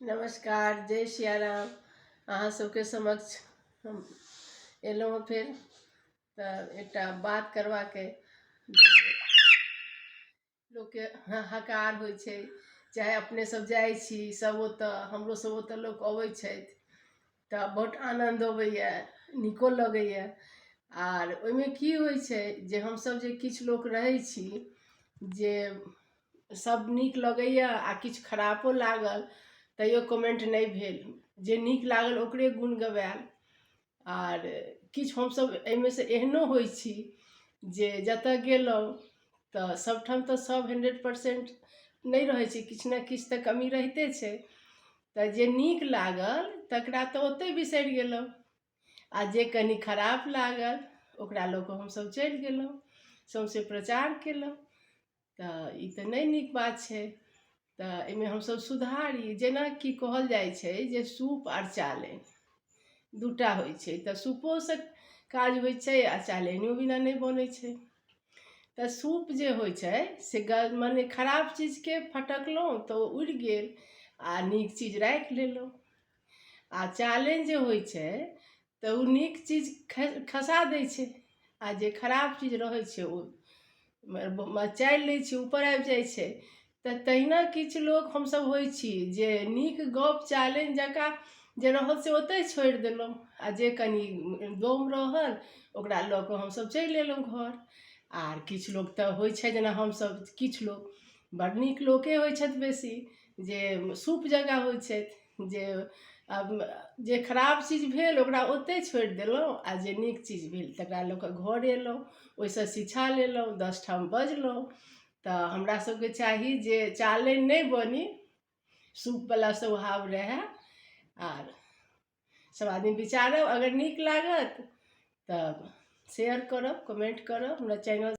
नमस्कार, जय सिया राम। अहाँ सबके समक्ष हम एलहुँ फेर तऽ एकटा बात करबाके लोकके हकार होइ छै, चाहे अपने सब जाइ छी सब ओतऽ, हमरो सब ओतऽ लोक अबै छथि तऽ बहुत आनन्द अबैए, नीको लगैए। आर ओहिमे की होइ छै जे हमसब जे किछु लोक रहै छी जे सब नीक लगैए आ किछु खरापो लागल तैयो कमेंट नहीं भेल, जे नीक लागल ओकरे गुण गवायल। आर किछु हमसब एहिमे से एहनो होइ छी जे जतऽ गेलहुँ तऽ सबठाम तऽ सब 100% नहीं रहै छै, किछु ने किछु तऽ कमी रहिते छै। तऽ जे नीक लागल तकरा तऽ ओतहि बिसरि गेलहुँ, आ जे कनि खराप लागल ओकरा लऽ कऽ हमसब चलि गेलहुँ, सौंसे प्रचार केलहुँ। तऽ ई तऽ नहि नीक बात छै। तऽ एहिमे हमसब सुधारी, जेना कि कहल जाइ छै जे सूप आर चालनि दूटा होइ छै, तऽ सूपोसँ काज होइ छै आ चालनियो बिना नहि बनै छै। तऽ सूप जे होइ छै से मने खराब चीजके फटकलहुँ तऽ ओ उड़ि गेल आ नीक चीज राखि लेलहुँ। आ चालनि जे होइ छै तऽ ओ नीक चीज खसा दै छै, आ जे खराब चीज रहै छै ओ चालि लै छै, ऊपर आबि जाइ छै। तऽ तहिना किछु लोक हमसब होइ छी जे नीक गप चालनि जकाँ जे रहल से ओतहि छोड़ि देलहुँ, आ जे कनि दम रहल ओकरा लऽ कऽ हमसब चलि अयलहुँ घर। आर किछु लोक तऽ होइ छै, जेना हमसब किछु लोक बड़ नीक लोके होइ छथि बेसी, जे सूप जकाँ होइ छथि, जे खराब चीज भेल ओकरा ओतहि छोड़ि देलहुँ आ जे नीक चीज भेल तकरा लऽ कऽ घर अयलहुँ, ओहिसँ शिक्षा लेलहुँ, 10 ठाम बजलहुँ। तऽ हमरा सबके चाही जे चालनि नहीं बनी, सूपवला स्वभाव रहै। आर सब आदमी विचारब, अगर नीक लागत तब शेयर करब, कमेंट करब, हमरा चैनल